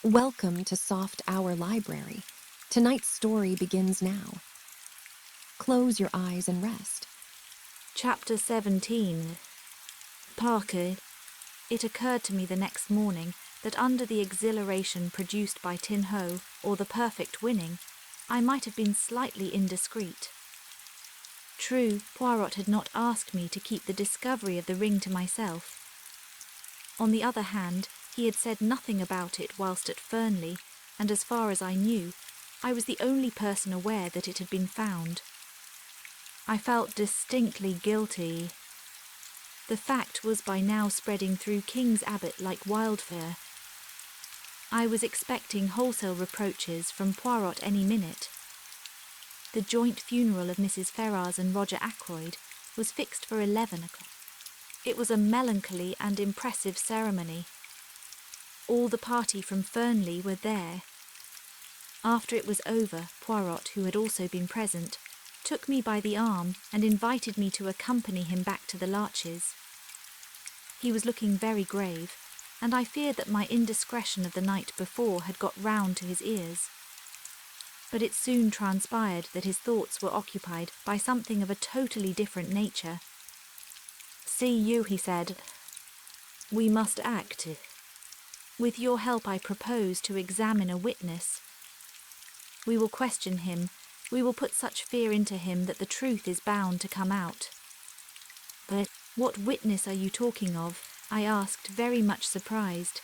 Welcome to Soft Hour Library. Tonight's story begins now. Close your eyes and rest. Chapter 17. Parker. It occurred to me the next morning that under the exhilaration produced by Tin Ho, or the perfect winning, I might have been slightly indiscreet. True, Poirot had not asked me to keep the discovery of the ring to myself. On the other hand, he had said nothing about it whilst at Fernley, and as far as I knew, I was the only person aware that it had been found. I felt distinctly guilty. The fact was by now spreading through King's Abbot like wildfire. I was expecting wholesale reproaches from Poirot any minute. The joint funeral of Mrs. Ferrars and Roger Ackroyd was fixed for 11 o'clock. It was a melancholy and impressive ceremony. All the party from Fernley were there. After it was over, Poirot, who had also been present, took me by the arm and invited me to accompany him back to the Larches. He was looking very grave, and I feared that my indiscretion of the night before had got round to his ears. But it soon transpired that his thoughts were occupied by something of a totally different nature. "See you," he said. "We must act. With your help I propose to examine a witness. We will question him. We will put such fear into him that the truth is bound to come out." "But what witness are you talking of?" I asked, very much surprised.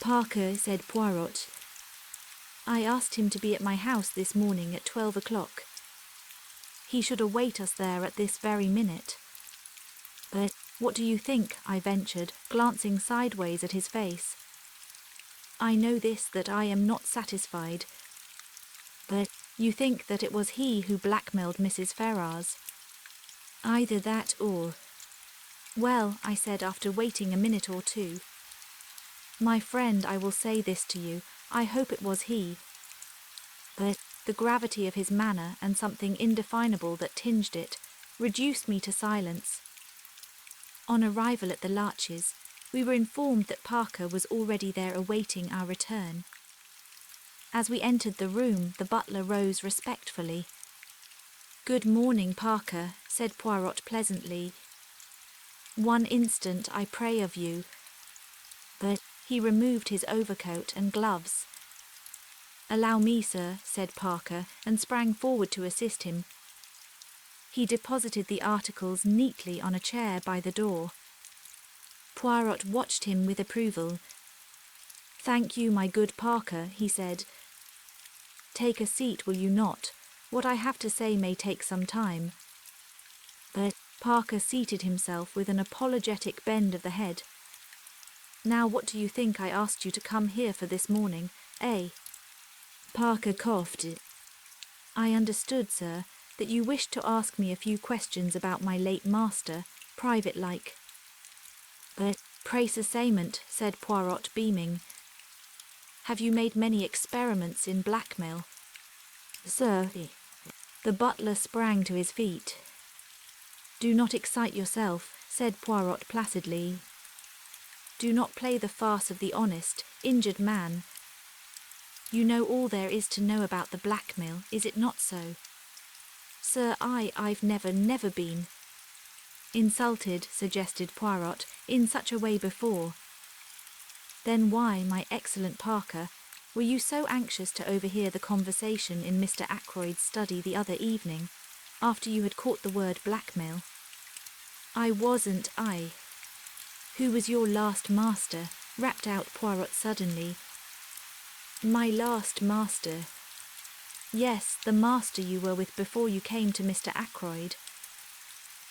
"Parker," said Poirot. "I asked him to be at my house this morning at 12 o'clock. He should await us there at this very minute." "But what do you think?" I ventured, glancing sideways at his face. "I know this, that I am not satisfied." "But you think that it was he who blackmailed Mrs. Ferrars?" "Either that or—" "Well," I said after waiting a minute or two, "my friend, I will say this to you, I hope it was he." But the gravity of his manner and something indefinable that tinged it reduced me to silence. On arrival at the Larches, we were informed that Parker was already there awaiting our return. As we entered the room, the butler rose respectfully. "Good morning, Parker," said Poirot pleasantly. "One instant, I pray of you." But he removed his overcoat and gloves. "Allow me, sir," said Parker, and sprang forward to assist him. He deposited the articles neatly on a chair by the door. Poirot watched him with approval. "Thank you, my good Parker," he said. "Take a seat, will you not? What I have to say may take some time." But Parker seated himself with an apologetic bend of the head. "Now what do you think I asked you to come here for this morning, eh?" Parker coughed. "I understood, sir, that you wished to ask me a few questions about my late master, private-like." "But pray cessament," said Poirot, beaming. "Have you made many experiments in blackmail?" "Sir." The butler sprang to his feet. "Do not excite yourself," said Poirot placidly. "Do not play the farce of the honest, injured man. You know all there is to know about the blackmail, is it not so?" "Sir, I've never been—" "Insulted," suggested Poirot, "in such a way before. Then why, my excellent Parker, were you so anxious to overhear the conversation in Mr. Ackroyd's study the other evening, after you had caught the word blackmail?" "I wasn't. Who was your last master?" rapped out Poirot suddenly. "My last master?" "Yes, the master you were with before you came to Mr. Ackroyd."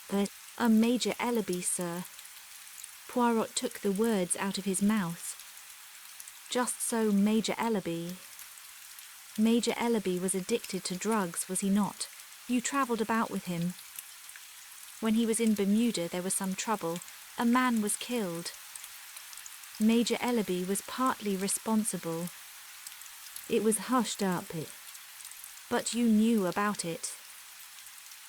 "But a Major Ellaby, sir." Poirot took the words out of his mouth. "Just so, Major Ellaby." "Major Ellaby was addicted to drugs, was he not? You travelled about with him. When he was in Bermuda there was some trouble. A man was killed. Major Ellaby was partly responsible. It was hushed up. But you knew about it.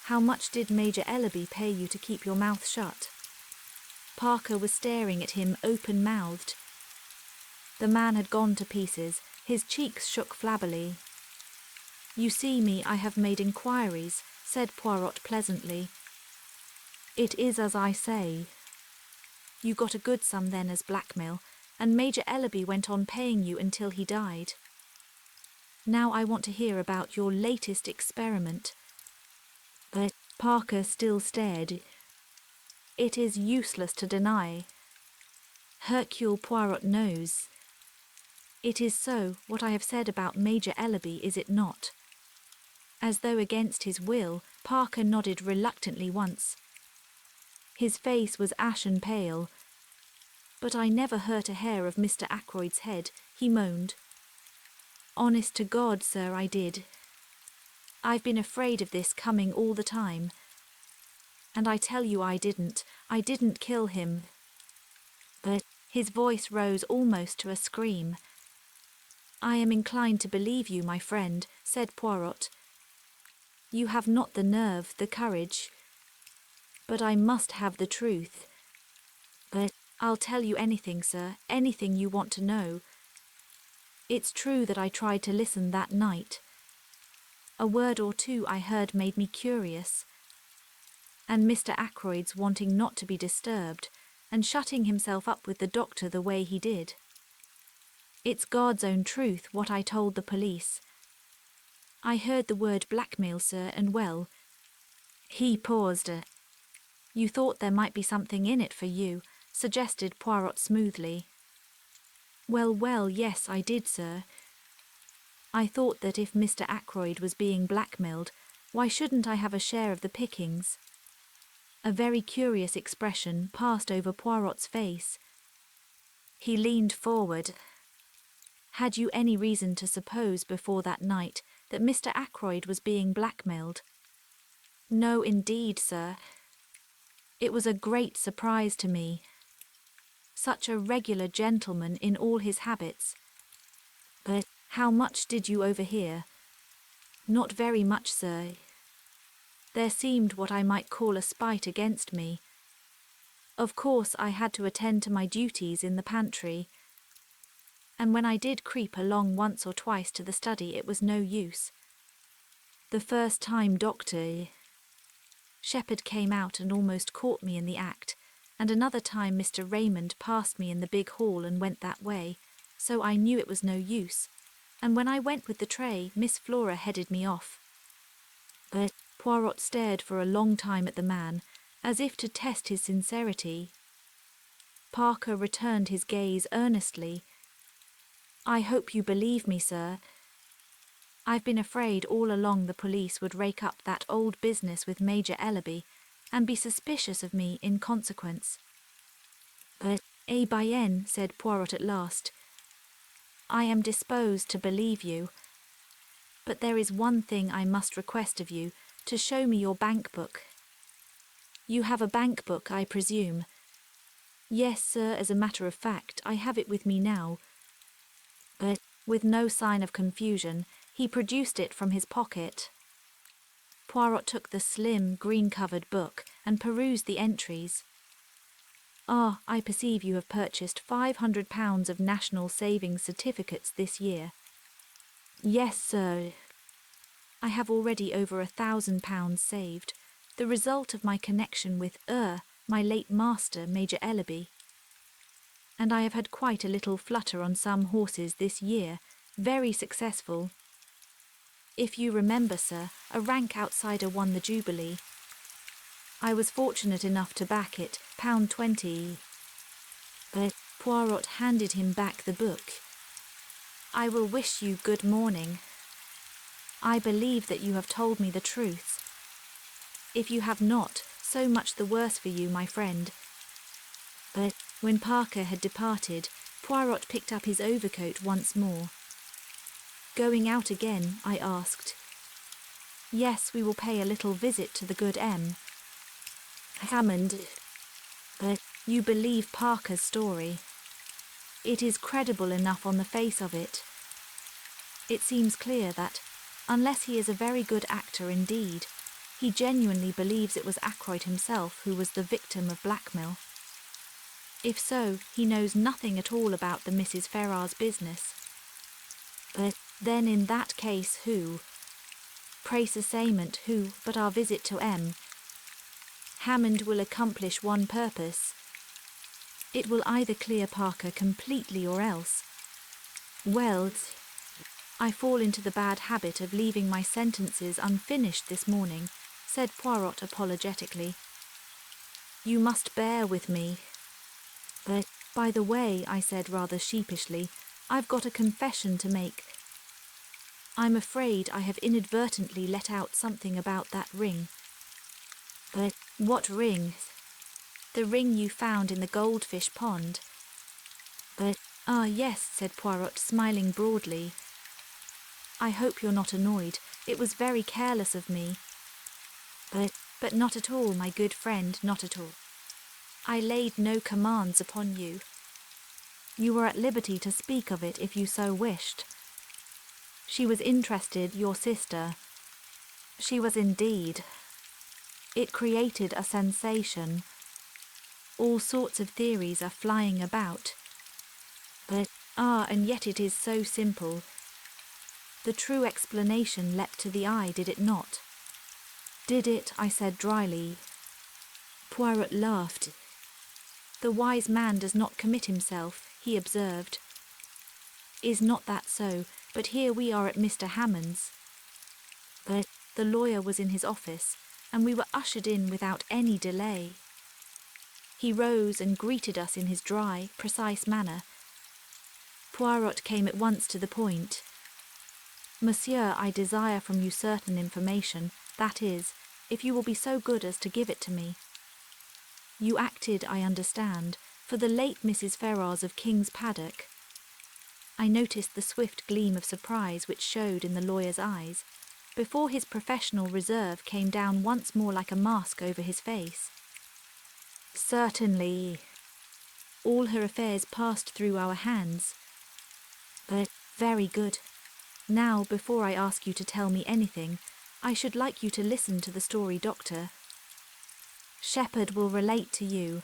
How much did Major Ellaby pay you to keep your mouth shut?" Parker was staring at him open-mouthed. The man had gone to pieces. His cheeks shook flabbily. "You see me, I have made inquiries," said Poirot pleasantly. "It is as I say. You got a good sum then as blackmail, and Major Ellaby went on paying you until he died. Now I want to hear about your latest experiment." But Parker still stared. "It is useless to deny. Hercule Poirot knows. It is so, what I have said about Major Ellaby, is it not?" As though against his will, Parker nodded reluctantly once. His face was ashen pale. "But I never hurt a hair of Mr. Ackroyd's head," he moaned. "Honest to God, sir, I did. I've been afraid of this coming all the time. And I tell you I didn't kill him." But his voice rose almost to a scream. "I am inclined to believe you, my friend," said Poirot. "You have not the nerve, the courage. But I must have the truth. But I'll tell you anything, sir, anything you want to know. It's true that I tried to listen that night. A word or two I heard made me curious. And Mr. Ackroyd's wanting not to be disturbed, and shutting himself up with the doctor the way he did. It's God's own truth, what I told the police. I heard the word blackmail, sir, and well..." He paused. "You thought there might be something in it for you," suggested Poirot smoothly. Well, yes, I did, sir. I thought that if Mr. Ackroyd was being blackmailed, why shouldn't I have a share of the pickings?" A very curious expression passed over Poirot's face. He leaned forward. "Had you any reason to suppose before that night that Mr. Ackroyd was being blackmailed?" "No, indeed, sir. It was a great surprise to me. Such a regular gentleman in all his habits. But how much did you overhear?" "Not very much, sir. There seemed what I might call a spite against me. Of course I had to attend to my duties in the pantry. And when I did creep along once or twice to the study, it was no use. The first time Dr. Shepherd came out and almost caught me in the act, and another time Mr. Raymond passed me in the big hall and went that way, so I knew it was no use, and when I went with the tray, Miss Flora headed me off." But Poirot stared for a long time at the man, as if to test his sincerity. Parker returned his gaze earnestly. "I hope you believe me, sir. I've been afraid all along the police would rake up that old business with Major Ellaby and be suspicious of me in consequence." "But, bien," said Poirot at last. "I am disposed to believe you. But there is one thing I must request of you, to show me your bank book. You have a bank book, I presume?" "Yes, sir, as a matter of fact, I have it with me now." But with no sign of confusion, he produced it from his pocket. Poirot took the slim, green-covered book and perused the entries. "Ah, I perceive you have purchased £500 of National Savings Certificates this year." "Yes, sir. I have already over £1,000 saved, the result of my connection with my late master, Major Ellaby. And I have had quite a little flutter on some horses this year, very successful. If you remember, sir, a rank outsider won the Jubilee. I was fortunate enough to back it, £20. But Poirot handed him back the book. "I will wish you good morning. I believe that you have told me the truth. If you have not, so much the worse for you, my friend." But when Parker had departed, Poirot picked up his overcoat once more. "Going out again?" I asked. "Yes, we will pay a little visit to the good M. Hammond. But you believe Parker's story. It is credible enough on the face of it. It seems clear that, unless he is a very good actor indeed, he genuinely believes it was Ackroyd himself who was the victim of blackmail. If so, he knows nothing at all about the Mrs. Ferrars business. Then in that case who? Pray cessament who, but our visit to M. Hammond will accomplish one purpose. It will either clear Parker completely or else. Well, I fall into the bad habit of leaving my sentences unfinished this morning, said Poirot apologetically. You must bear with me. By the way, I said rather sheepishly, I've got a confession to make. I'm afraid I have inadvertently let out something about that ring. What ring? The ring you found in the goldfish pond. Ah, yes, said Poirot, smiling broadly. I hope you're not annoyed. It was very careless of me. But not at all, my good friend, not at all. I laid no commands upon you. You were at liberty to speak of it if you so wished. She was interested, your sister. She was indeed. It created a sensation. All sorts of theories are flying about. And yet it is so simple. The true explanation leapt to the eye, did it not? Did it? I said dryly. Poirot laughed. The wise man does not commit himself, he observed. Is not that so? But here we are at Mr. Hammond's. The lawyer was in his office, and we were ushered in without any delay. He rose and greeted us in his dry, precise manner. Poirot came at once to the point. Monsieur, I desire from you certain information, that is, if you will be so good as to give it to me. You acted, I understand, for the late Mrs. Ferrars of King's Paddock. I noticed the swift gleam of surprise which showed in the lawyer's eyes, before his professional reserve came down once more like a mask over his face. Certainly. All her affairs passed through our hands. Very good. Now, before I ask you to tell me anything, I should like you to listen to the story, Doctor. Shepherd will relate to you.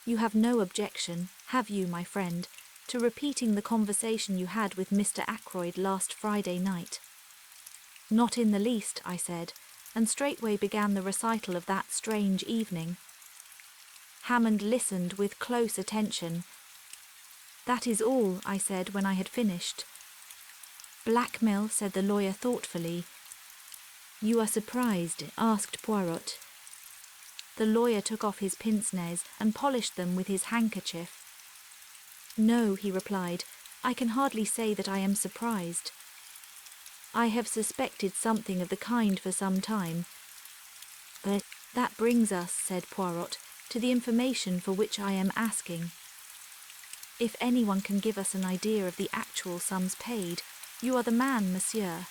You have no objection, have you, my friend, to repeating the conversation you had with Mr. Ackroyd last Friday night? Not in the least, I said, and straightway began the recital of that strange evening. Hammond listened with close attention. That is all, I said when I had finished. Blackmail, said the lawyer thoughtfully. You are surprised? Asked Poirot. The lawyer took off his pince-nez and polished them with his handkerchief. No, he replied, I can hardly say that I am surprised. I have suspected something of the kind for some time. But that brings us, said Poirot, to the information for which I am asking. If anyone can give us an idea of the actual sums paid, you are the man, monsieur.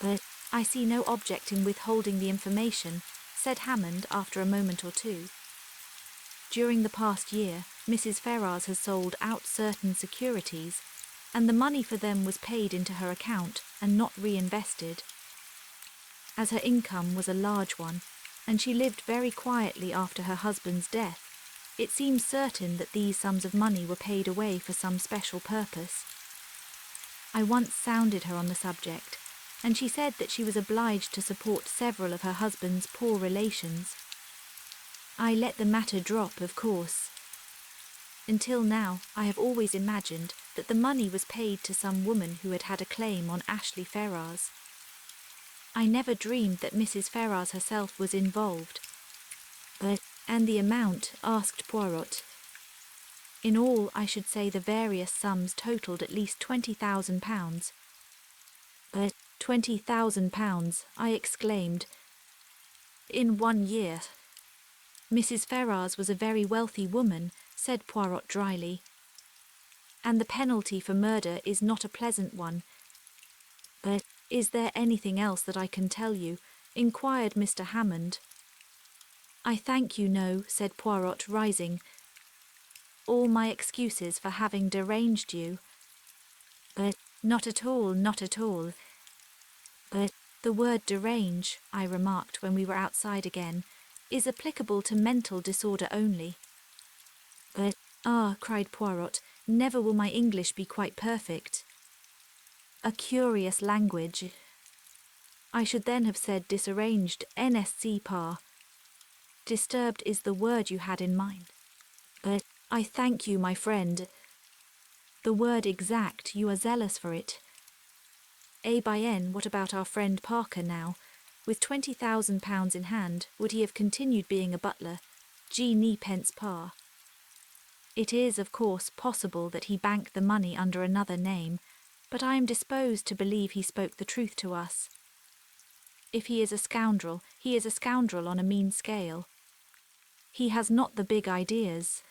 But I see no object in withholding the information, said Hammond after a moment or two. During the past year, Mrs. Ferrars has sold out certain securities, and the money for them was paid into her account and not reinvested. As her income was a large one, and she lived very quietly after her husband's death, it seems certain that these sums of money were paid away for some special purpose. I once sounded her on the subject, and she said that she was obliged to support several of her husband's poor relations. I let the matter drop, of course. Until now, I have always imagined that the money was paid to some woman who had a claim on Ashley Ferrars. I never dreamed that Mrs. Ferrars herself was involved. And the amount? Asked Poirot. In all, I should say the various sums totalled at least £20,000. £20,000, I exclaimed. In 1 year. Mrs. Ferrars was a very wealthy woman, said Poirot dryly. And the penalty for murder is not a pleasant one. Is there anything else that I can tell you? Inquired Mr. Hammond. I thank you, no, said Poirot, rising. All my excuses for having deranged you. Not at all, not at all. The word derange, I remarked when we were outside again, is applicable to mental disorder only. Cried Poirot, never will my English be quite perfect. A curious language. I should then have said disarranged, NSC par. Disturbed is the word you had in mind. I thank you, my friend. The word exact, you are zealous for it. What about our friend Parker now? With £20,000 in hand, would he have continued being a butler? G. pence par. It is, of course, possible that he banked the money under another name, but I am disposed to believe he spoke the truth to us. If he is a scoundrel, he is a scoundrel on a mean scale. He has not the big ideas.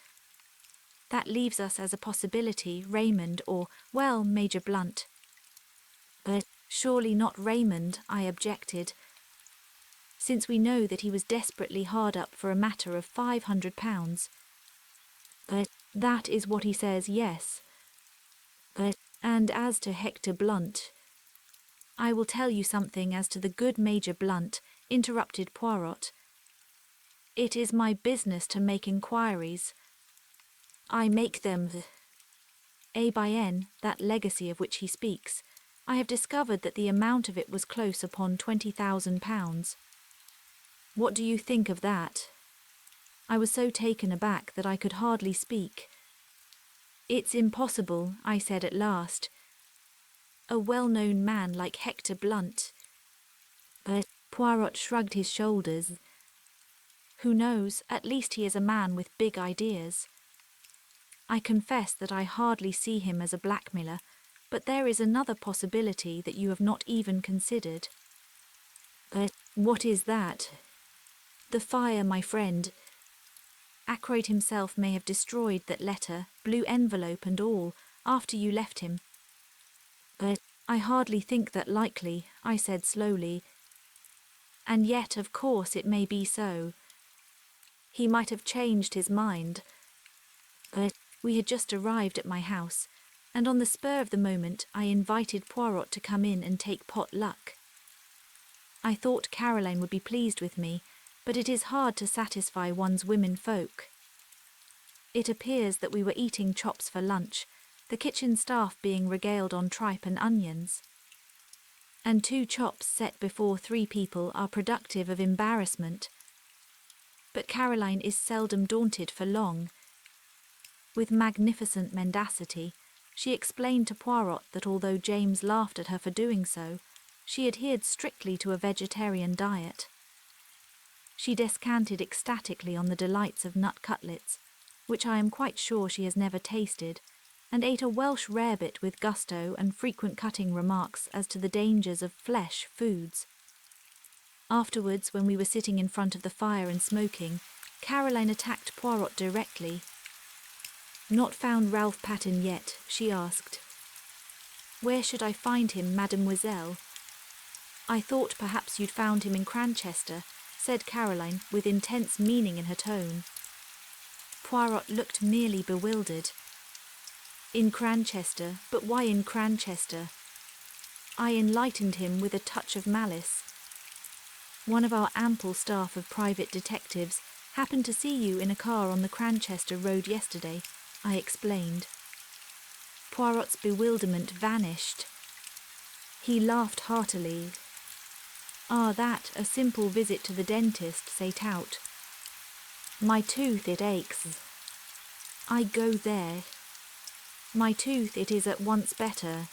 That leaves us as a possibility Raymond or, well, Major Blunt. Surely not Raymond, I objected, since we know that he was desperately hard up for a matter of £500. That is what he says, yes. And as to Hector Blunt, I will tell you something as to the good Major Blunt, interrupted Poirot. It is my business to make inquiries. I make them. That legacy of which he speaks, I have discovered that the amount of it was close upon £20,000. What do you think of that? I was so taken aback that I could hardly speak. It's impossible, I said at last. A well-known man like Hector Blunt. Poirot shrugged his shoulders. Who knows, at least he is a man with big ideas. I confess that I hardly see him as a blackmailer, but there is another possibility that you have not even considered. What is that? The fire, my friend. Ackroyd himself may have destroyed that letter, blue envelope and all, after you left him. I hardly think that likely, I said slowly. And yet, of course, it may be so. He might have changed his mind. We had just arrived at my house, and on the spur of the moment I invited Poirot to come in and take pot luck. I thought Caroline would be pleased with me, but it is hard to satisfy one's women folk. It appears that we were eating chops for lunch, the kitchen staff being regaled on tripe and onions. And 2 chops set before 3 people are productive of embarrassment. But Caroline is seldom daunted for long. With magnificent mendacity, she explained to Poirot that although James laughed at her for doing so, she adhered strictly to a vegetarian diet. She descanted ecstatically on the delights of nut cutlets, which I am quite sure she has never tasted, and ate a Welsh rarebit with gusto and frequent cutting remarks as to the dangers of flesh foods. Afterwards, when we were sitting in front of the fire and smoking, Caroline attacked Poirot directly. Not found Ralph Patten yet, she asked. Where should I find him, mademoiselle? I thought perhaps you'd found him in Cranchester, said Caroline, with intense meaning in her tone. Poirot looked merely bewildered. In Cranchester, but why in Cranchester? I enlightened him with a touch of malice. One of our ample staff of private detectives happened to see you in a car on the Cranchester road yesterday, I explained. Poirot's bewilderment vanished. He laughed heartily. A simple visit to the dentist, say tout. My tooth, it aches. I go there. My tooth, it is at once better.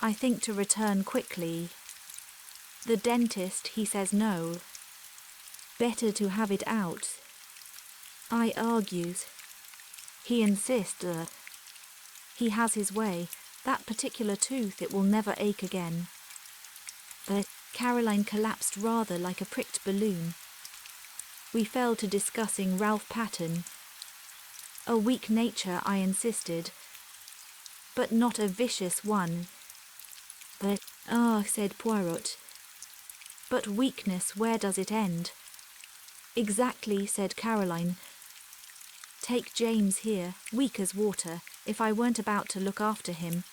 I think to return quickly. The dentist, he says no. Better to have it out. I argues. He insists. He has his way. That particular tooth, it will never ache again. Caroline collapsed rather like a pricked balloon. We fell to discussing Ralph Patten. A weak nature, I insisted, but not a vicious one. Said Poirot. But weakness, where does it end? Exactly, said Caroline. Take James here, weak as water, if I weren't about to look after him.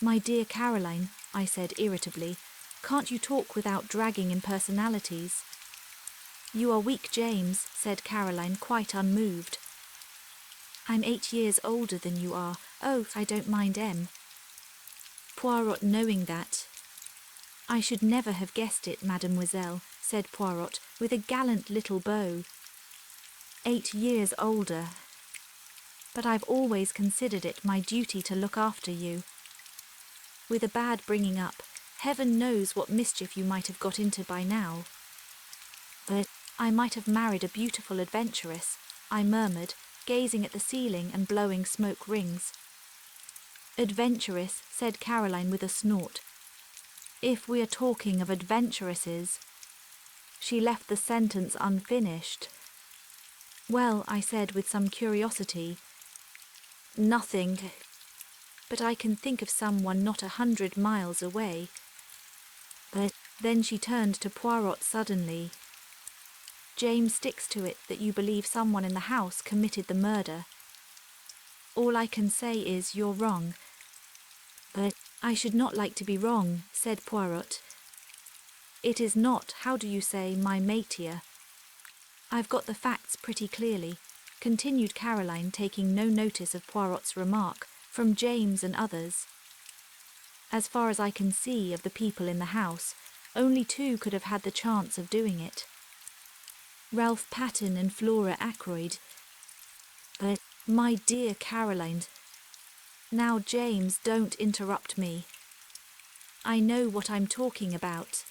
My dear Caroline, I said irritably, can't you talk without dragging in personalities? You are weak, James, said Caroline, quite unmoved. I'm 8 years older than you are. Oh, I don't mind M. Poirot knowing that. I should never have guessed it, mademoiselle, said Poirot, with a gallant little bow. 8 years older. But I've always considered it my duty to look after you. With a bad bringing up, heaven knows what mischief you might have got into by now. But I might have married a beautiful adventuress, I murmured, gazing at the ceiling and blowing smoke rings. Adventuress, said Caroline with a snort. If we are talking of adventuresses. She left the sentence unfinished. Well, I said with some curiosity. Nothing. But I can think of someone not 100 miles away. But then she turned to Poirot suddenly. James sticks to it that you believe someone in the house committed the murder. All I can say is you're wrong. But I should not like to be wrong, said Poirot. It is not, how do you say, my métier. I've got the facts pretty clearly, continued Caroline, taking no notice of Poirot's remark, from James and others. As far as I can see of the people in the house, only 2 could have had the chance of doing it. Ralph Patten and Flora Ackroyd. But, my dear Caroline, now James, don't interrupt me. I know what I'm talking about.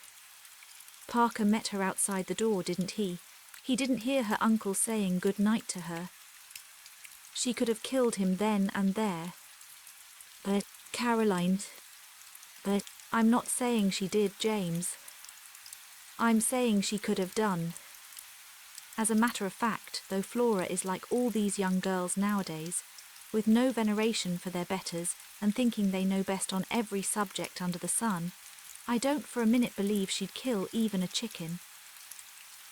Parker met her outside the door, didn't he? He didn't hear her uncle saying good night to her. She could have killed him then and there. But, Caroline, but I'm not saying she did, James. I'm saying she could have done. As a matter of fact, though Flora is like all these young girls nowadays, with no veneration for their betters and thinking they know best on every subject under the sun, I don't for a minute believe she'd kill even a chicken.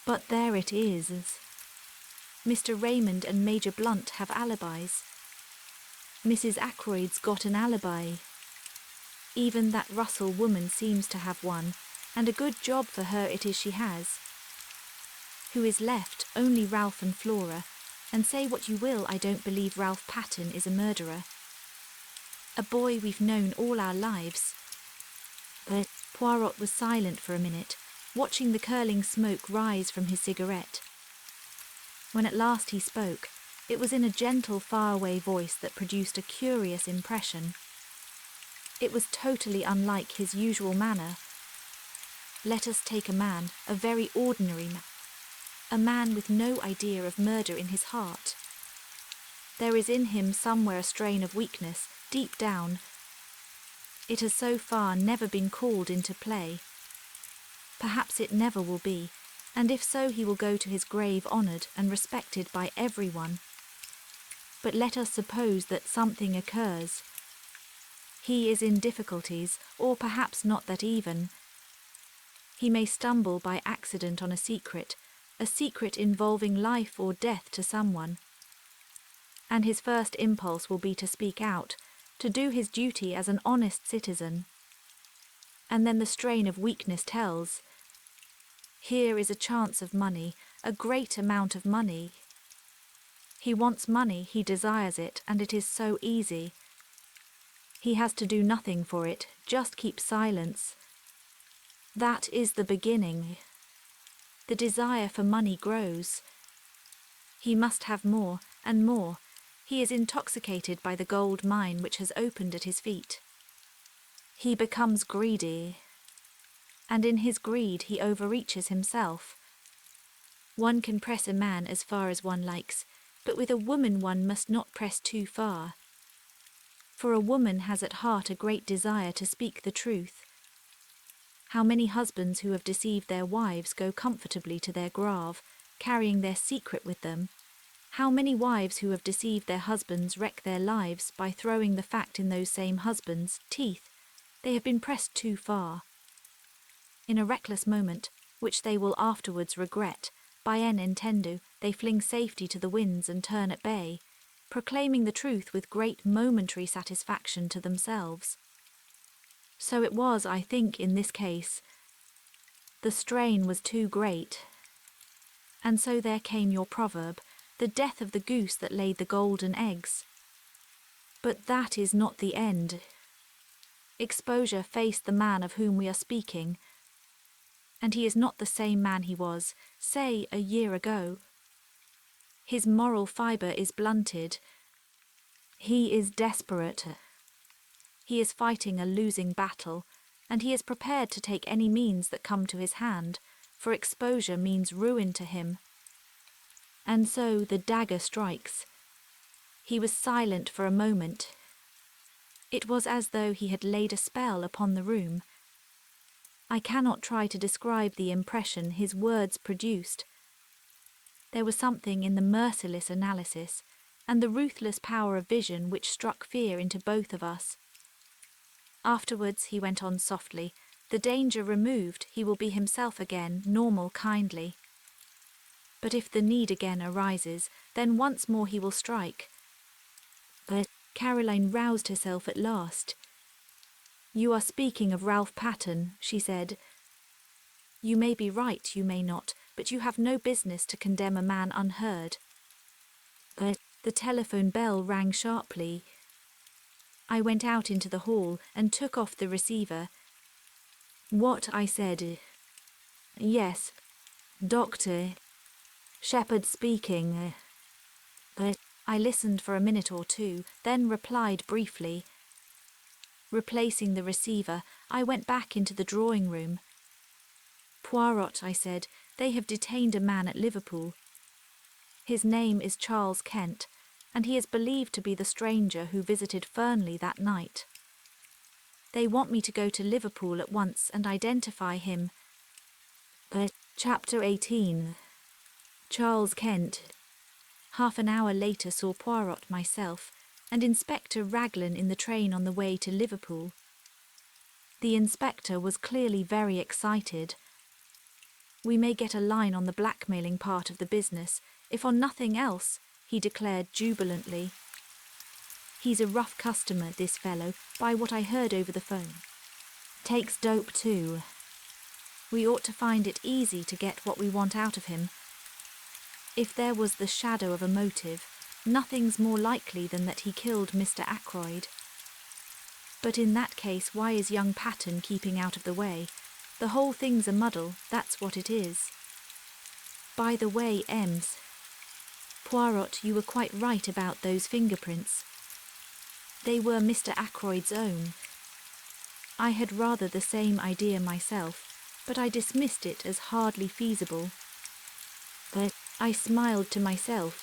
But there it is. Mr. Raymond and Major Blunt have alibis. Mrs. Ackroyd's got an alibi. Even that Russell woman seems to have one, and a good job for her it is she has. Who is left? Only Ralph and Flora, and say what you will, I don't believe Ralph Patten is a murderer. A boy we've known all our lives. But Poirot was silent for a minute, watching the curling smoke rise from his cigarette. When at last he spoke, it was in a gentle, faraway voice that produced a curious impression. It was totally unlike his usual manner. Let us take a man, a very ordinary man. A man with no idea of murder in his heart. There is in him somewhere a strain of weakness, deep down. It has so far never been called into play. Perhaps it never will be, and if so he will go to his grave honoured and respected by everyone. But let us suppose that something occurs. He is in difficulties, or perhaps not that even. He may stumble by accident on a secret involving life or death to someone. And his first impulse will be to speak out, to do his duty as an honest citizen. And then the strain of weakness tells. Here is a chance of money, a great amount of money. He wants money, he desires it, and it is so easy. He has to do nothing for it, just keep silence. That is the beginning. The desire for money grows. He must have more and more. He is intoxicated by the gold mine which has opened at his feet. He becomes greedy, and in his greed he overreaches himself. One can press a man as far as one likes, but with a woman one must not press too far. For a woman has at heart a great desire to speak the truth. How many husbands who have deceived their wives go comfortably to their grave, carrying their secret with them? How many wives who have deceived their husbands wreck their lives by throwing the fact in those same husbands' teeth? They have been pressed too far. In a reckless moment, which they will afterwards regret, bien entendu, they fling safety to the winds and turn at bay, proclaiming the truth with great momentary satisfaction to themselves. So it was, I think, in this case. The strain was too great. And so there came your proverb, the death of the goose that laid the golden eggs. But that is not the end. Exposure faced the man of whom we are speaking, and he is not the same man he was, say, a year ago. His moral fibre is blunted. He is desperate. He is fighting a losing battle, and he is prepared to take any means that come to his hand, for exposure means ruin to him. And so the dagger strikes. He was silent for a moment. It was as though he had laid a spell upon the room. I cannot try to describe the impression his words produced. There was something in the merciless analysis and the ruthless power of vision which struck fear into both of us. Afterwards he went on softly, the danger removed, he will be himself again, normal, kindly. But if the need again arises, then once more he will strike. But Caroline roused herself at last. "You are speaking of Ralph Patterne," she said. "You may be right, you may not, but you have no business to condemn a man unheard." But the telephone bell rang sharply. I went out into the hall and took off the receiver. "What?" I said. "Yes, Doctor Shepherd speaking." But I listened for a minute or two, then replied briefly. Replacing the receiver, I went back into the drawing-room. "Poirot," I said, "they have detained a man at Liverpool. His name is Charles Kent, and he is believed to be the stranger who visited Fernley that night. They want me to go to Liverpool at once and identify him." Chapter 18. Charles Kent. Half an hour later saw Poirot myself, and Inspector Raglan in the train on the way to Liverpool. The inspector was clearly very excited. "We may get a line on the blackmailing part of the business, if on nothing else," he declared jubilantly. "He's a rough customer, this fellow, by what I heard over the phone. Takes dope too. We ought to find it easy to get what we want out of him. If there was the shadow of a motive, nothing's more likely than that he killed Mr. Ackroyd. But in that case, why is young Patterne keeping out of the way? The whole thing's a muddle, that's what it is. By the way, Ems, Poirot, you were quite right about those fingerprints. They were Mr. Ackroyd's own. I had rather the same idea myself, but I dismissed it as hardly feasible. But I smiled to myself.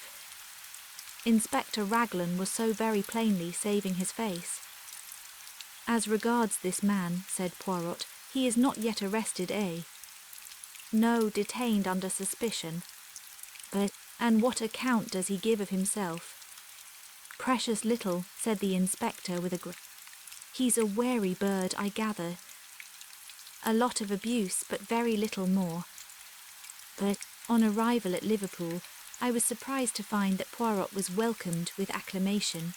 Inspector Raglan was so very plainly saving his face. "As regards this man," said Poirot, "he is not yet arrested, eh?" "No, detained under suspicion." And what account does he give of himself?" "Precious little," said the inspector with a grin. "He's a wary bird, I gather. A lot of abuse, but very little more." But on arrival at Liverpool, I was surprised to find that Poirot was welcomed with acclamation.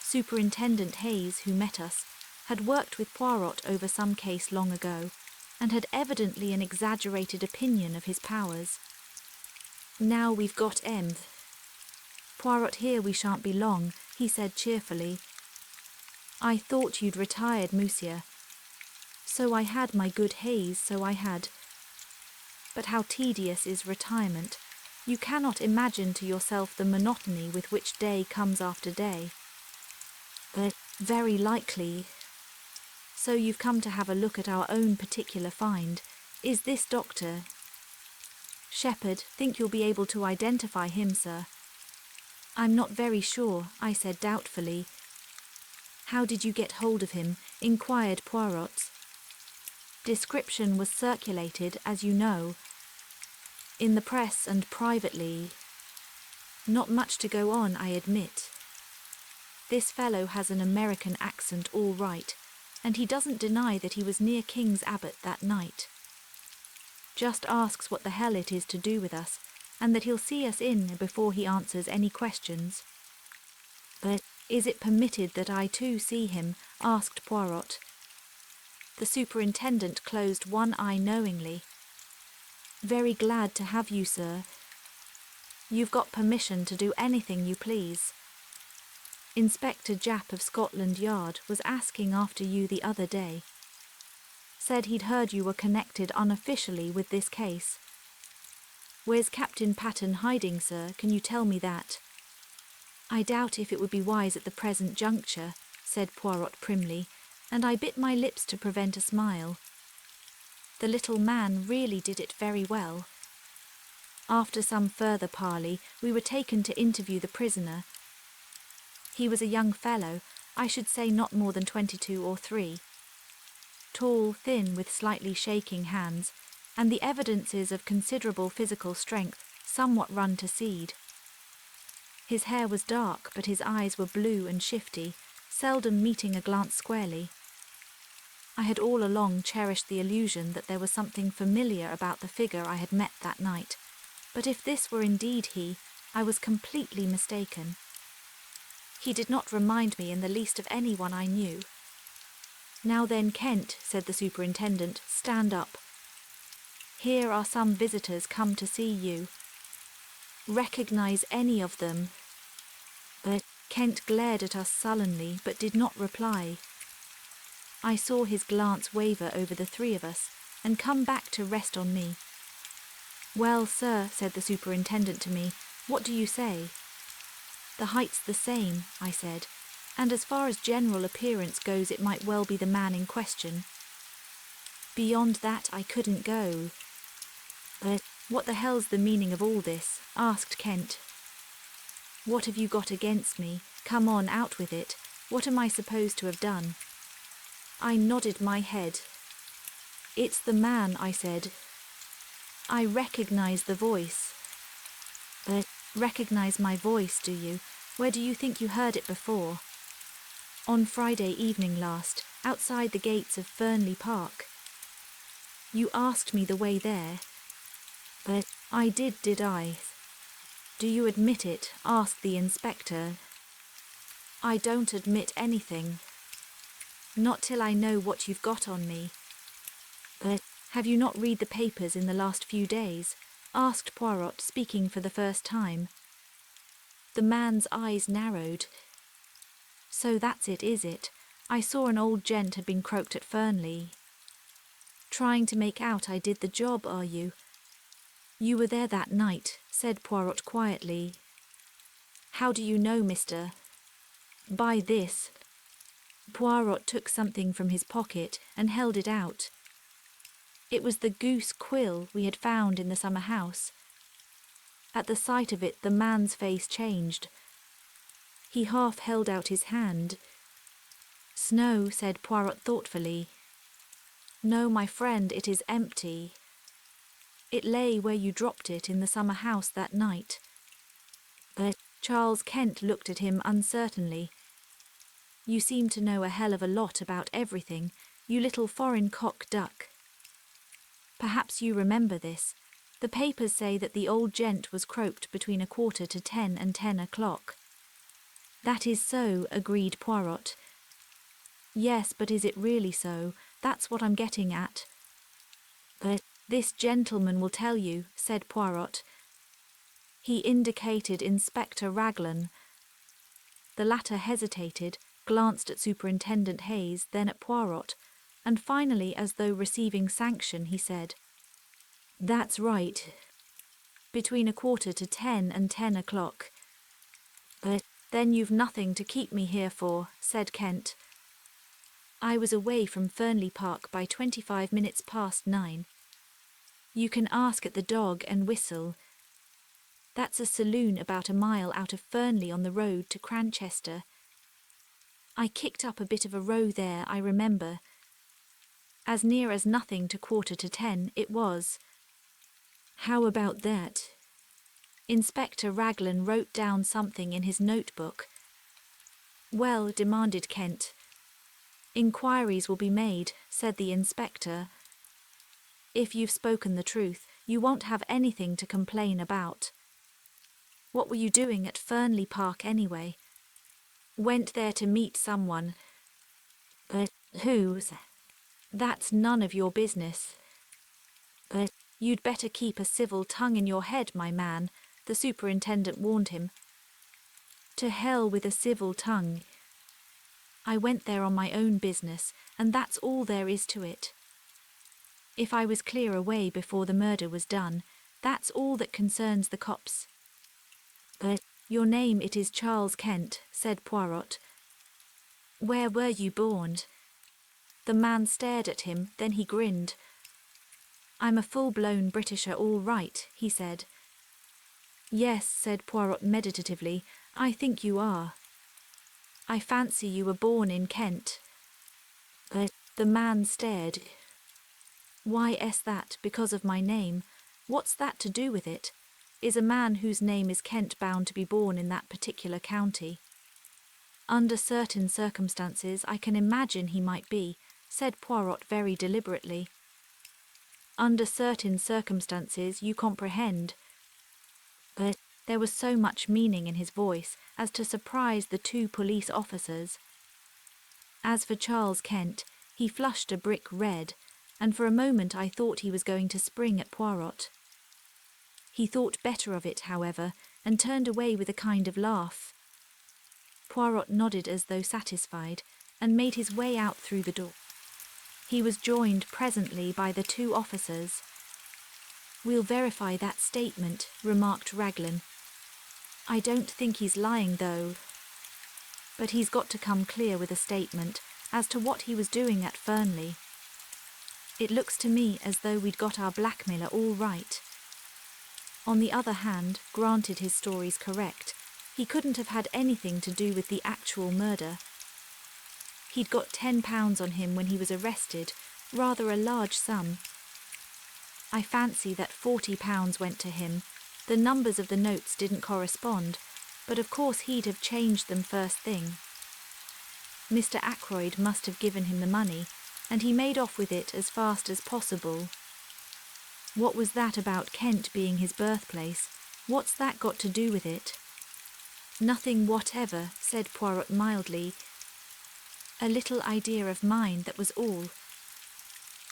Superintendent Hayes, who met us, had worked with Poirot over some case long ago, and had evidently an exaggerated opinion of his powers. "Now we've got M. Poirot, here we shan't be long," he said cheerfully. "I thought you'd retired, Monsieur." "So I had, my good Hayes, so I had. But how tedious is retirement. You cannot imagine to yourself the monotony with which day comes after day." "But very likely. So you've come to have a look at our own particular find. Is this Doctor Shepherd? Think you'll be able to identify him, sir?" "I'm not very sure," I said doubtfully. "How did you get hold of him?" inquired Poirot. "Description was circulated, as you know. In the press and privately. Not much to go on, I admit. This fellow has an American accent all right, and he doesn't deny that he was near King's Abbot that night. Just asks what the hell it is to do with us, and that he'll see us in before he answers any questions." "But is it permitted that I too see him?" asked Poirot. The superintendent closed one eye knowingly. "Very glad to have you, sir." You've got permission to do anything you please. Inspector Japp of Scotland Yard was asking after you the other day. Said he'd heard you were connected unofficially with this case. Where's Captain Pattern hiding, sir? Can you tell me that? I doubt if it would be wise at the present juncture, said Poirot primly, and I bit my lips to prevent a smile. The little man really did it very well. After some further parley, we were taken to interview the prisoner. He was a young fellow, I should say not more than 22 or 3. Tall, thin, with slightly shaking hands, and the evidences of considerable physical strength somewhat run to seed. His hair was dark, but his eyes were blue and shifty, seldom meeting a glance squarely. I had all along cherished the illusion that there was something familiar about the figure I had met that night, but if this were indeed he, I was completely mistaken. He did not remind me in the least of anyone I knew. Now then, Kent, said the superintendent, stand up. Here are some visitors come to see you. Recognize any of them. Kent glared at us sullenly, but did not reply. I saw his glance waver over the 3 of us, and come back to rest on me. Well, sir, said the superintendent to me, what do you say? The height's the same, I said, and as far as general appearance goes it might well be the man in question. Beyond that I couldn't go. What the hell's the meaning of all this? Asked Kent. What have you got against me? Come on, out with it. What am I supposed to have done? I nodded my head. It's the man, I said. I recognize the voice. Recognize my voice, do you? Where do you think you heard it before? On Friday evening last, outside the gates of Fernley Park. You asked me the way there. I did I? Do you admit it? Asked the inspector. I don't admit anything. Not till I know what you've got on me. Have you not read the papers in the last few days? Asked Poirot, speaking for the first time. The man's eyes narrowed. So that's it, is it? I saw an old gent had been croaked at Fernley. Trying to make out I did the job, are you? You were there that night, said Poirot quietly. How do you know, mister? By this. Poirot took something from his pocket and held it out. It was the goose quill we had found in the summer house. At the sight of it the man's face changed. He half held out his hand. Snow, said Poirot thoughtfully. No, my friend, it is empty. It lay where you dropped it in the summer house that night. Charles Kent looked at him uncertainly. You seem to know a hell of a lot about everything, you little foreign cock duck. Perhaps you remember this. The papers say that the old gent was croaked between 9:45 and 10 o'clock. That is so, agreed Poirot. Yes, but is it really so? That's what I'm getting at. This gentleman will tell you, said Poirot. He indicated Inspector Raglan. The latter hesitated, glanced at Superintendent Hayes, then at Poirot, and finally, as though receiving sanction, he said, That's right. Between 9:45 and 10 o'clock. Then you've nothing to keep me here for, said Kent. I was away from Fernley Park by 25 minutes past 9. You can ask at the Dog and Whistle. That's a saloon about a mile out of Fernley on the road to Cranchester. I kicked up a bit of a row there, I remember. As near as nothing to 9:45 it was. How about that? Inspector Raglan wrote down something in his notebook. Well, demanded Kent. Inquiries will be made, said the inspector. If you've spoken the truth, you won't have anything to complain about. What were you doing at Fernley Park anyway? Went there to meet someone. Who? That's none of your business. You'd better keep a civil tongue in your head, my man. the superintendent warned him. To hell with a civil tongue. I went there on my own business, and that's all there is to it. If I was clear away before the murder was done, that's all that concerns the cops. Your name it is Charles Kent, said Poirot. Where were you born? The man stared at him, then he grinned. I'm a full-blown Britisher all right, he said. Yes, said Poirot meditatively, I think you are. I fancy you were born in Kent. The man stared. Why that, because of my name? What's that to do with it? Is a man whose name is Kent bound to be born in that particular county? Under certain circumstances I can imagine he might be, said Poirot very deliberately. Under certain circumstances you comprehend. There was so much meaning in his voice as to surprise the two police officers. As for Charles Kent, he flushed a brick red, and for a moment I thought he was going to spring at Poirot. He thought better of it, however, and turned away with a kind of laugh. Poirot nodded as though satisfied, and made his way out through the door. He was joined presently by the two officers. We'll verify that statement, remarked Raglan. I don't think he's lying, though. But he's got to come clear with a statement as to what he was doing at Fernley. It looks to me as though we'd got our blackmailer all right. On the other hand, granted his story's correct, he couldn't have had anything to do with the actual murder. He'd got £10 on him when he was arrested, rather a large sum. I fancy that £40 went to him. The numbers of the notes didn't correspond, but of course he'd have changed them first thing. Mr. Ackroyd must have given him the money, and he made off with it as fast as possible. What was that about Kent being his birthplace? What's that got to do with it? Nothing whatever, said Poirot mildly. A little idea of mine, that was all.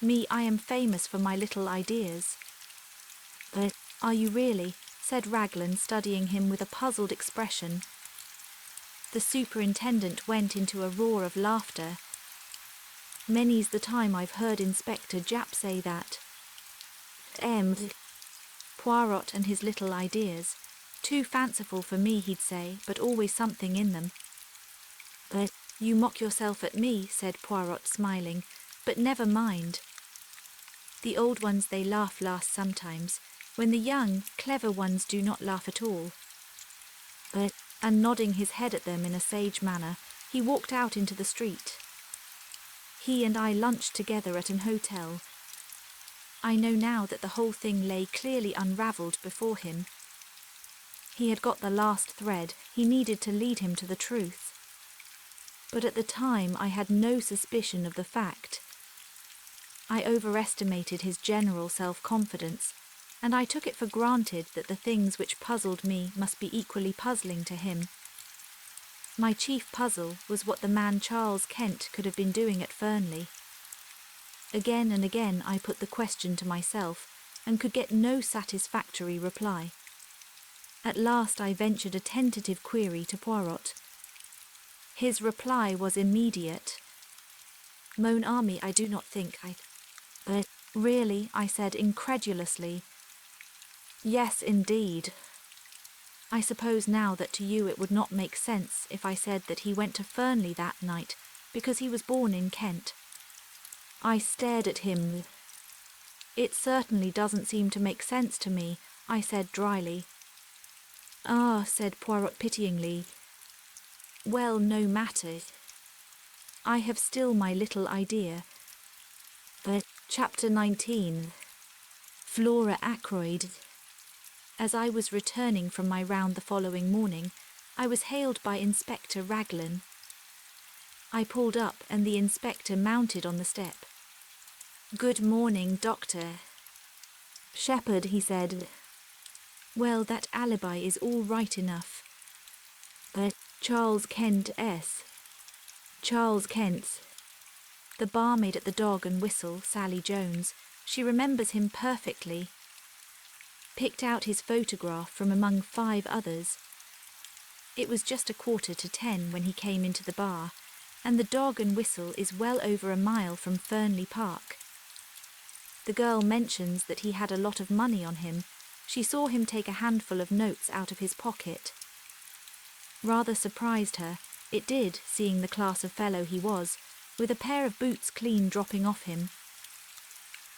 Me, I am famous for my little ideas. Are you really? Said Raglan, studying him with a puzzled expression. The superintendent went into a roar of laughter. Many's the time I've heard Inspector Japp say that. Poirot and his little ideas. Too fanciful for me, he'd say, but always something in them. You mock yourself at me, said Poirot, smiling, but never mind. The old ones they laugh last sometimes, when the young, clever ones do not laugh at all. And nodding his head at them in a sage manner, he walked out into the street. He and I lunched together at an hotel. I know now that the whole thing lay clearly unravelled before him. He had got the last thread, he needed to lead him to the truth. But at the time I had no suspicion of the fact. I overestimated his general self-confidence, and I took it for granted that the things which puzzled me must be equally puzzling to him. My chief puzzle was what the man Charles Kent could have been doing at Fernley. Again and again I put the question to myself, and could get no satisfactory reply. At last I ventured a tentative query to Poirot. His reply was immediate. Mon ami, I do not think Really, I said incredulously. Yes, indeed. I suppose now that to you it would not make sense if I said that he went to Fernley that night because he was born in Kent. I stared at him. It certainly doesn't seem to make sense to me, I said dryly. Ah, said Poirot pityingly. Well, no matter. I have still my little idea. Chapter 19. Flora Ackroyd. As I was returning from my round the following morning, I was hailed by Inspector Raglan. I pulled up and the inspector mounted on the step. Good morning, Doctor. Shepherd, he said. Well, that alibi is all right enough. Charles Kent S. Charles Kent. The barmaid at the Dog and Whistle, Sally Jones, she remembers him perfectly. picked out his photograph from among 5 others. It was just 9:45 when he came into the bar, and the Dog and Whistle is well over a mile from Fernley Park. The girl mentions that he had a lot of money on him. She saw him take a handful of notes out of his pocket. Rather surprised her, it did, seeing the class of fellow he was, with a pair of boots clean dropping off him.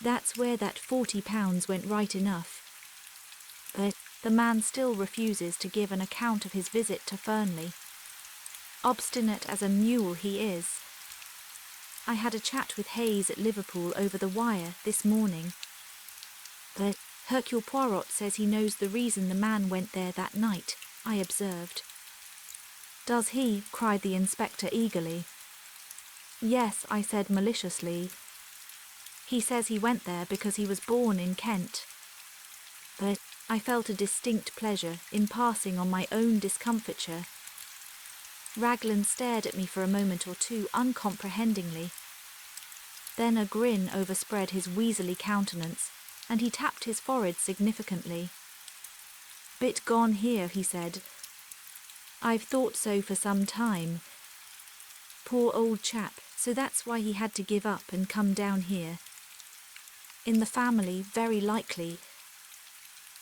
That's where that £40 went right enough. But the man still refuses to give an account of his visit to Fernley. Obstinate as a mule he is. I had a chat with Hayes at Liverpool over the wire this morning. But Hercule Poirot says he knows the reason the man went there that night, I observed. Does he? Cried the inspector eagerly. Yes, I said maliciously. He says he went there because he was born in Kent. But I felt a distinct pleasure in passing on my own discomfiture. Raglan stared at me for a moment or two uncomprehendingly. Then a grin overspread his weaselly countenance, and he tapped his forehead significantly. Bit gone here, he said. I've thought so for some time. Poor old chap, so that's why he had to give up and come down here. In the family, very likely.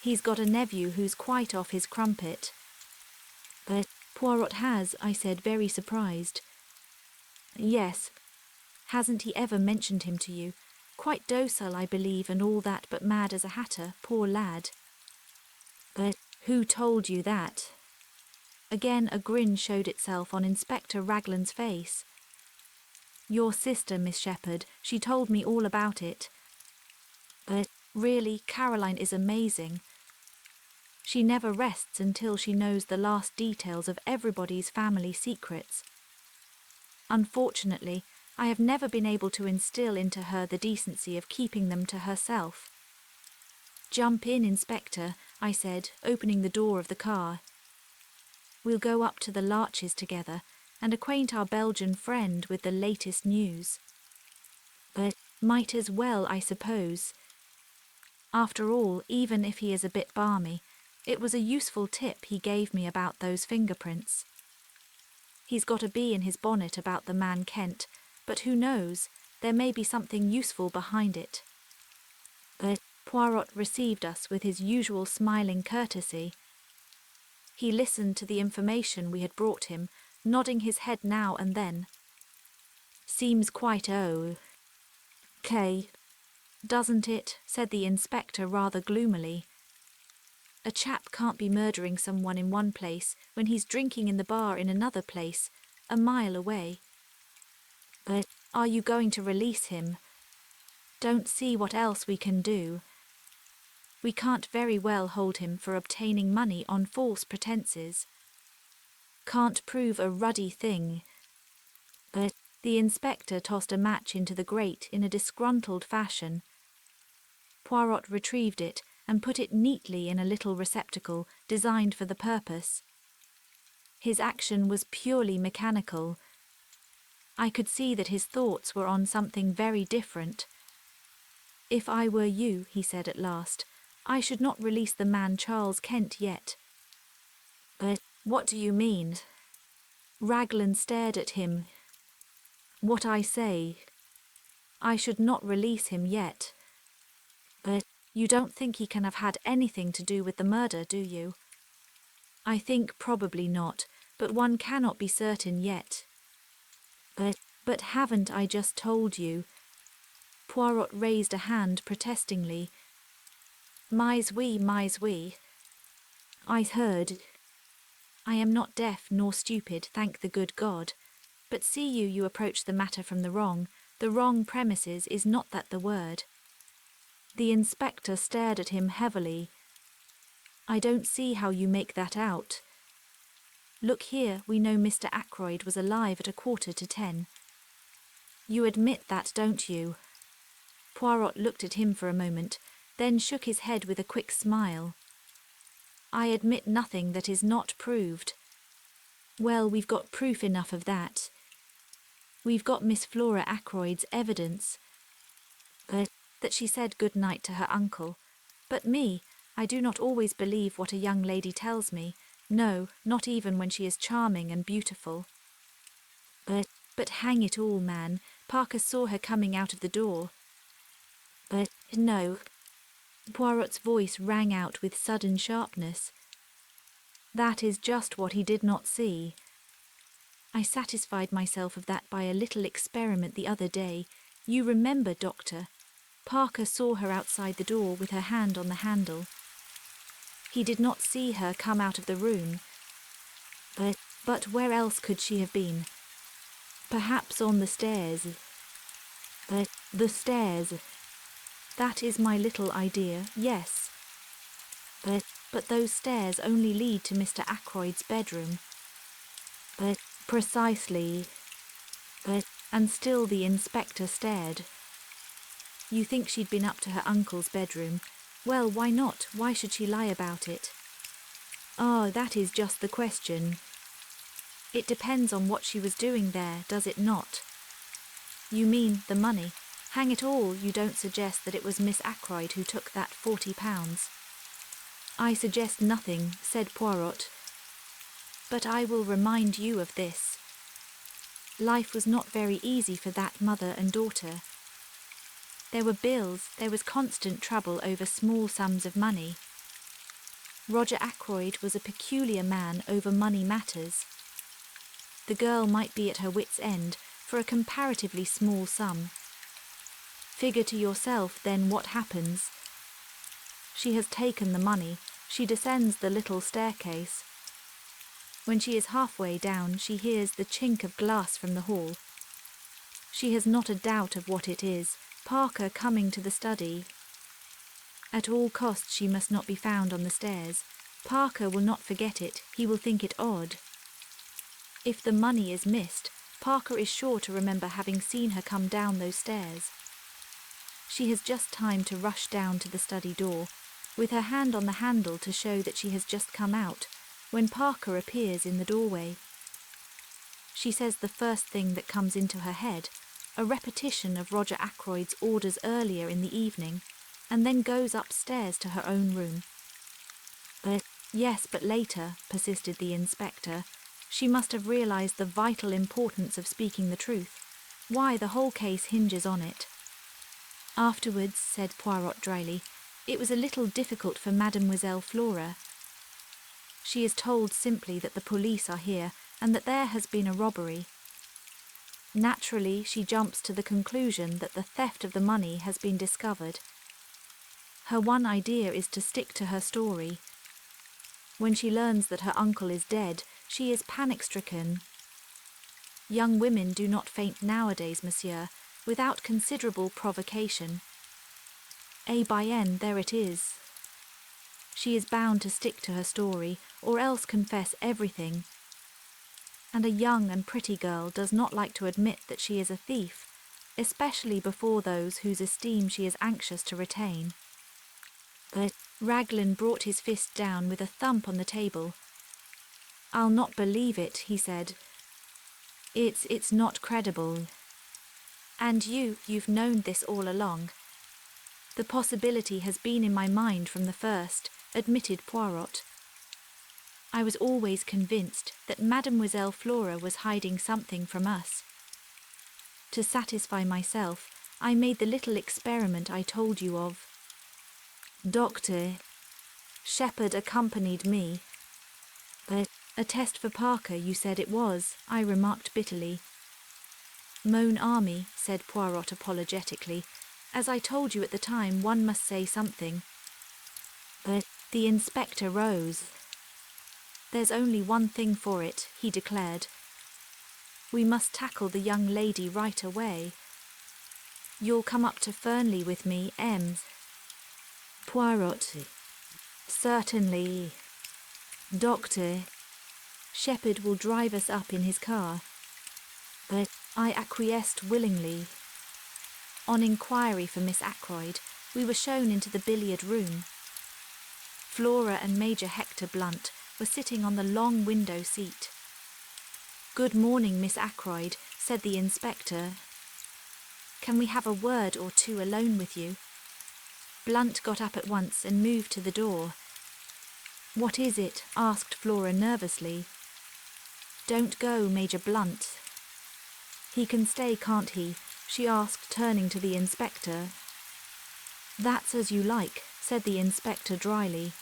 He's got a nephew who's quite off his crumpet. But Poirot has, I said, very surprised. Yes. Hasn't he ever mentioned him to you? Quite docile, I believe, and all that, but mad as a hatter, poor lad. But who told you that? Again a grin showed itself on Inspector Raglan's face. Your sister, Miss Shepherd, she told me all about it. But really, Caroline is amazing. She never rests until she knows the last details of everybody's family secrets. Unfortunately, I have never been able to instill into her the decency of keeping them to herself. Jump in, Inspector, I said, opening the door of the car. We'll go up to the Larches together and acquaint our Belgian friend with the latest news. But might as well, I suppose. After all, even if he is a bit balmy, it was a useful tip he gave me about those fingerprints. He's got a bee in his bonnet about the man Kent, but who knows, there may be something useful behind it. But Poirot received us with his usual smiling courtesy. He listened to the information we had brought him, nodding his head now and then. Seems quite okay, doesn't it? Said the inspector rather gloomily. A chap can't be murdering someone in one place when he's drinking in the bar in another place, a mile away. But are you going to release him? Don't see what else we can do. We can't very well hold him for obtaining money on false pretences. Can't prove a ruddy thing. But the inspector tossed a match into the grate in a disgruntled fashion. Poirot retrieved it and put it neatly in a little receptacle designed for the purpose. His action was purely mechanical. I could see that his thoughts were on something very different. If I were you, he said at last, I should not release the man Charles Kent yet. But what do you mean? Raglan stared at him. What I say. I should not release him yet. But you don't think he can have had anything to do with the murder, do you? I think probably not, but one cannot be certain yet. But haven't I just told you? Poirot raised a hand protestingly. Mais oui. I heard. I am not deaf nor stupid, thank the good God. But see you approach the matter from the wrong premises is not that the word. The inspector stared at him heavily. I don't see how you make that out. Look here, we know Mr. Ackroyd was alive at 9:45. You admit that, don't you? Poirot looked at him for a moment, then shook his head with a quick smile. I admit nothing that is not proved. Well, we've got proof enough of that. We've got Miss Flora Ackroyd's evidence. That she said good night to her uncle. But me, I do not always believe what a young lady tells me. No, not even when she is charming and beautiful. But hang it all, man, Parker saw her coming out of the door. But no. Poirot's voice rang out with sudden sharpness. That is just what he did not see. I satisfied myself of that by a little experiment the other day. You remember, Doctor? Parker saw her outside the door with her hand on the handle. He did not see her come out of the room. But where else could she have been? Perhaps on the stairs. The stairs. That is my little idea, yes. But those stairs only lead to Mr. Ackroyd's bedroom. Precisely. And still the inspector stared. You think she'd been up to her uncle's bedroom? Well, why not? Why should she lie about it? Ah, that is just the question. It depends on what she was doing there, does it not? You mean the money? Hang it all, you don't suggest that it was Miss Ackroyd who took that £40. I suggest nothing, said Poirot. But I will remind you of this. Life was not very easy for that mother and daughter. There were bills, there was constant trouble over small sums of money. Roger Ackroyd was a peculiar man over money matters. The girl might be at her wit's end for a comparatively small sum. Figure to yourself then what happens. She has taken the money, she descends the little staircase. When she is halfway down, she hears the chink of glass from the hall. She has not a doubt of what it is, Parker coming to the study. At all costs she must not be found on the stairs. Parker will not forget it, he will think it odd. If the money is missed, Parker is sure to remember having seen her come down those stairs. She has just time to rush down to the study door, with her hand on the handle to show that she has just come out, when Parker appears in the doorway. She says the first thing that comes into her head, a repetition of Roger Ackroyd's orders earlier in the evening, and then goes upstairs to her own room. Yes, but later, persisted the inspector, she must have realised the vital importance of speaking the truth. Why, the whole case hinges on it. Afterwards, said Poirot dryly, it was a little difficult for Mademoiselle Flora. She is told simply that the police are here and that there has been a robbery. Naturally, she jumps to the conclusion that the theft of the money has been discovered. Her one idea is to stick to her story. When she learns that her uncle is dead, she is panic-stricken. Young women do not faint nowadays, monsieur, without considerable provocation. There it is. She is bound to stick to her story, or else confess everything. And a young and pretty girl does not like to admit that she is a thief, especially before those whose esteem she is anxious to retain. But Raglan brought his fist down with a thump on the table. I'll not believe it, he said. It's not credible. And you've known this all along. The possibility has been in my mind from the first, admitted Poirot. I was always convinced that Mademoiselle Flora was hiding something from us. To satisfy myself, I made the little experiment I told you of. Doctor, Shepherd accompanied me. A test for Parker, you said it was, I remarked bitterly. Mon ami, said Poirot apologetically. As I told you at the time, one must say something. The inspector rose. There's only one thing for it, he declared. We must tackle the young lady right away. You'll come up to Fernley with me, Ems. Poirot. Certainly. Doctor. Shepherd will drive us up in his car. But I acquiesced willingly. On inquiry for Miss Ackroyd, we were shown into the billiard room. Flora and Major Hector Blunt were sitting on the long window seat. Good morning, Miss Ackroyd, said the inspector. Can we have a word or two alone with you? Blunt got up at once and moved to the door. "What is it?" asked Flora nervously. "Don't go, Major Blunt." "He can stay, can't he?" she asked, turning to the inspector. "That's as you like," said the inspector dryly.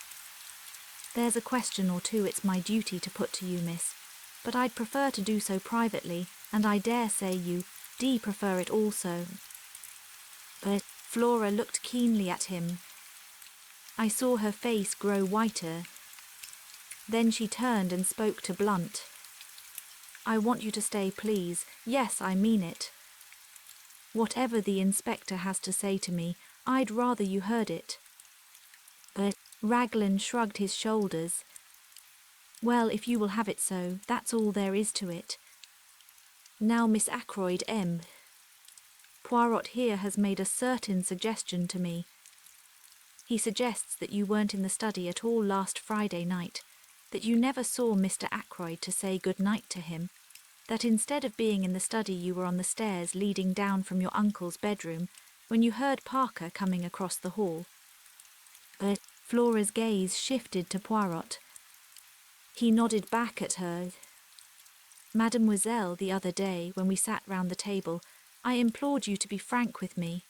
"There's a question or two it's my duty to put to you, miss, but I'd prefer to do so privately, and I dare say you prefer it also." But Flora looked keenly at him. I saw her face grow whiter. Then she turned and spoke to Blunt. "I want you to stay, please. Yes, I mean it. Whatever the inspector has to say to me, I'd rather you heard it." But Raglan shrugged his shoulders. "Well, if you will have it so, that's all there is to it. Now, Miss Ackroyd, Poirot here has made a certain suggestion to me. He suggests that you weren't in the study at all last Friday night, that you never saw Mr. Ackroyd to say good night to him, that instead of being in the study you were on the stairs leading down from your uncle's bedroom when you heard Parker coming across the hall." But Flora's gaze shifted to Poirot. He nodded back at her. "Mademoiselle, the other day, when we sat round the table, I implored you to be frank with me.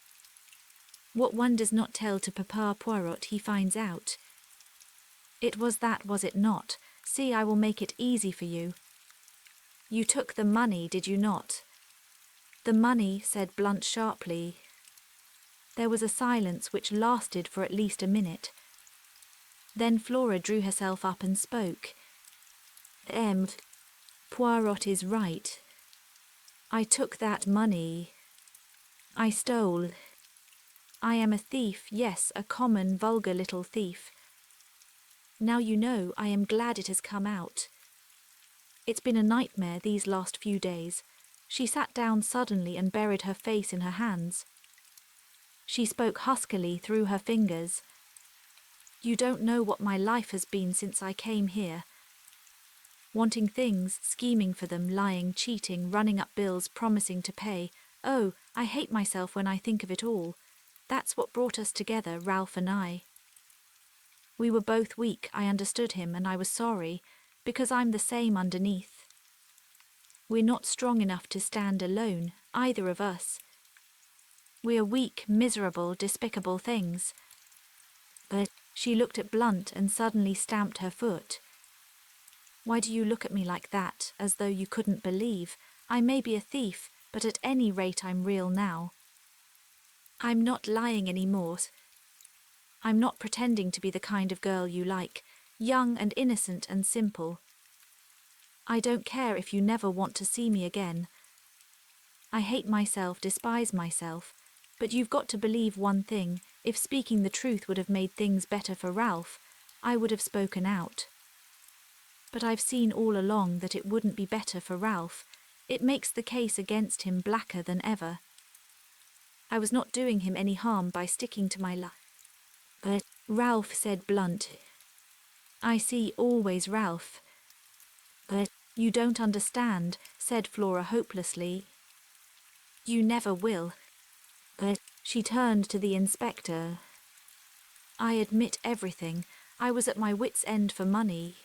What one does not tell to Papa Poirot he finds out. It was that, was it not? See, I will make it easy for you. You took the money, did you not?" "The money," said Blunt sharply. There was a silence which lasted for at least a minute. Then Flora drew herself up and spoke. Poirot is right. I took that money. I stole. I am a thief, yes, a common, vulgar little thief. Now you know, I am glad it has come out. It's been a nightmare these last few days." She sat down suddenly and buried her face in her hands. She spoke huskily through her fingers. "You don't know what my life has been since I came here. Wanting things, scheming for them, lying, cheating, running up bills, promising to pay. Oh, I hate myself when I think of it all. That's what brought us together, Ralph and I. We were both weak, I understood him, and I was sorry, because I'm the same underneath. We're not strong enough to stand alone, either of us. We are weak, miserable, despicable things." But she looked at Blunt and suddenly stamped her foot. "Why do you look at me like that, as though you couldn't believe? I may be a thief, but at any rate I'm real now. I'm not lying any more. I'm not pretending to be the kind of girl you like, young and innocent and simple. I don't care if you never want to see me again. I hate myself, despise myself, but you've got to believe one thing. If speaking the truth would have made things better for Ralph, I would have spoken out. But I've seen all along that it wouldn't be better for Ralph. It makes the case against him blacker than ever. I was not doing him any harm by sticking to my life." But Ralph, said Blunt. "I see always Ralph." "But you don't understand," said Flora hopelessly. "You never will." But she turned to the inspector. "I admit everything. I was at my wits' end for money.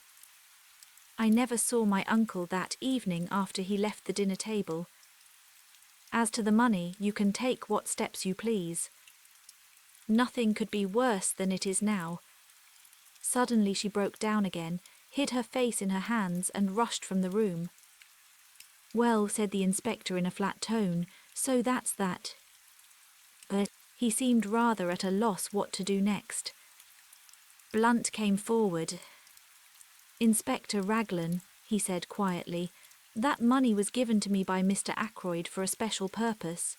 I never saw my uncle that evening after he left the dinner table. As to the money, you can take what steps you please. Nothing could be worse than it is now." Suddenly she broke down again, hid her face in her hands and rushed from the room. "Well," said the inspector in a flat tone, "so that's that." But he seemed rather at a loss what to do next. Blunt came forward. "Inspector Raglan," he said quietly, "that money was given to me by Mr. Ackroyd for a special purpose.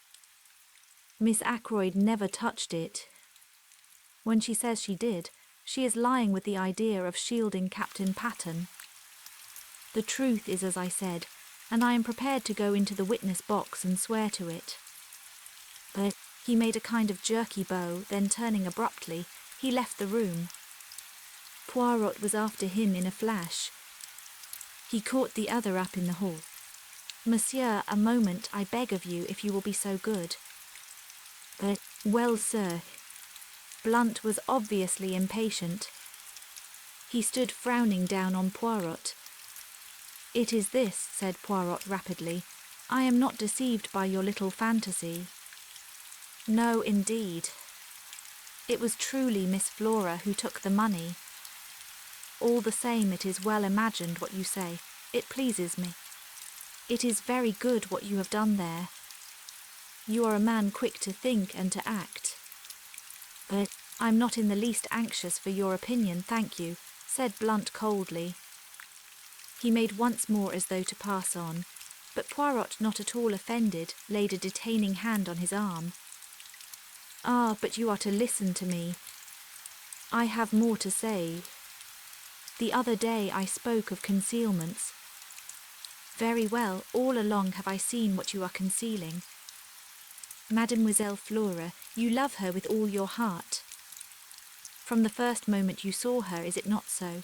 Miss Ackroyd never touched it. When she says she did, she is lying with the idea of shielding Captain Patten. The truth is as I said, and I am prepared to go into the witness box and swear to it." But he made a kind of jerky bow, then turning abruptly, he left the room. Poirot was after him in a flash. He caught the other up in the hall. "Monsieur, a moment, I beg of you, if you will be so good." But, well, sir. Blunt was obviously impatient. He stood frowning down on Poirot. "It is this," said Poirot rapidly. "I am not deceived by your little fantasy." "No, indeed. It was truly Miss Flora who took the money. All the same, it is well imagined what you say. It pleases me. It is very good what you have done there. You are a man quick to think and to act." "But I'm not in the least anxious for your opinion, thank you," said Blunt coldly. He made once more as though to pass on, but Poirot, not at all offended, laid a detaining hand on his arm. "Ah, but you are to listen to me. I have more to say. The other day I spoke of concealments. Very well, all along have I seen what you are concealing. Mademoiselle Flora, you love her with all your heart. From the first moment you saw her, is it not so?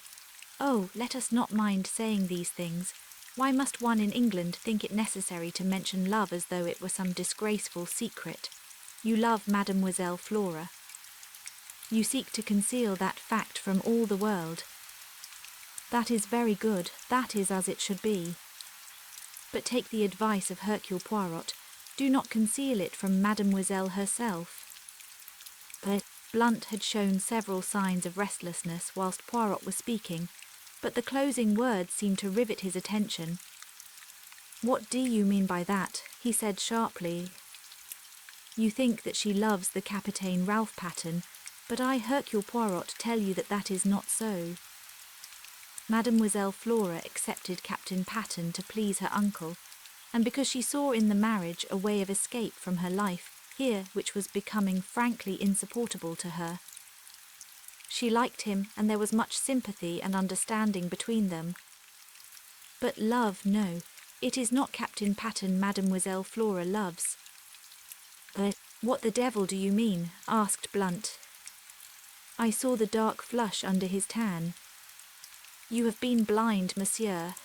Oh, let us not mind saying these things. Why must one in England think it necessary to mention love as though it were some disgraceful secret? You love Mademoiselle Flora. You seek to conceal that fact from all the world. That is very good, that is as it should be. But take the advice of Hercule Poirot. Do not conceal it from Mademoiselle herself." But Blunt had shown several signs of restlessness whilst Poirot was speaking, but the closing words seemed to rivet his attention. "What do you mean by that?" he said sharply. "You think that she loves the Capitaine Ralph Pattern, but I, Hercule Poirot, tell you that that is not so. Mademoiselle Flora accepted Captain Pattern to please her uncle, and because she saw in the marriage a way of escape from her life here which was becoming frankly insupportable to her. She liked him, and there was much sympathy and understanding between them. But love, no, it is not Captain Pattern Mademoiselle Flora loves." "But what the devil do you mean?" asked Blunt. "I saw the dark flush under his tan. You have been blind, monsieur.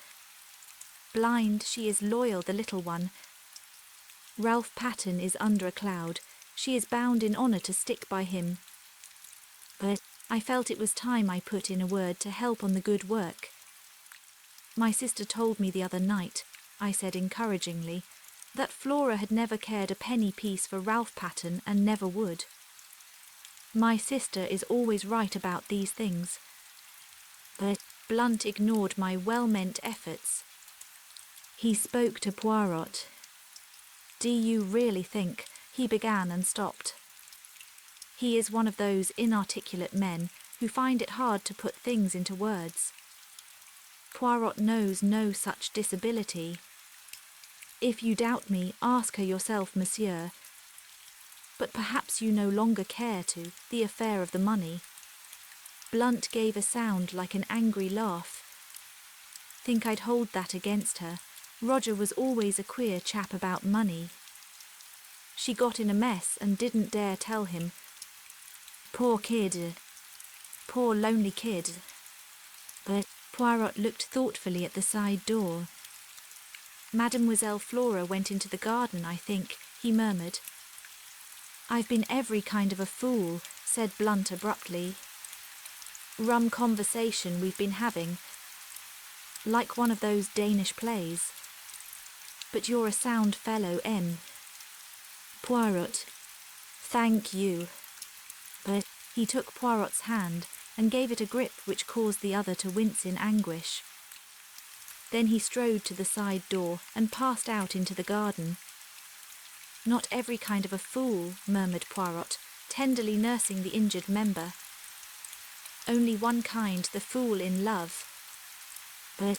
Blind, she is loyal, the little one. Ralph Pattern is under a cloud. She is bound in honour to stick by him. But I felt it was time I put in a word to help on the good work. My sister told me the other night," I said encouragingly, "that Flora had never cared a penny piece for Ralph Pattern and never would. My sister is always right about these things." But Blunt ignored my well-meant efforts. He spoke to Poirot. "Do you really think—" he began and stopped. He is one of those inarticulate men who find it hard to put things into words. Poirot knows no such disability. If you doubt me, ask her yourself, monsieur. But perhaps you no longer care to, the affair of the money." Blunt gave a sound like an angry laugh. "Think I'd hold that against her? Roger was always a queer chap about money. She got in a mess and didn't dare tell him. Poor kid. Poor lonely kid." But Poirot looked thoughtfully at the side door. "Mademoiselle Flora went into the garden, I think," he murmured. "I've been every kind of a fool," said Blunt abruptly. "Rum conversation we've been having, like one of those Danish plays. But you're a sound fellow, M. Poirot. Thank you." But he took Poirot's hand and gave it a grip which caused the other to wince in anguish. Then he strode to the side door and passed out into the garden. "Not every kind of a fool," murmured Poirot, tenderly nursing the injured member. "Only one kind, the fool in love.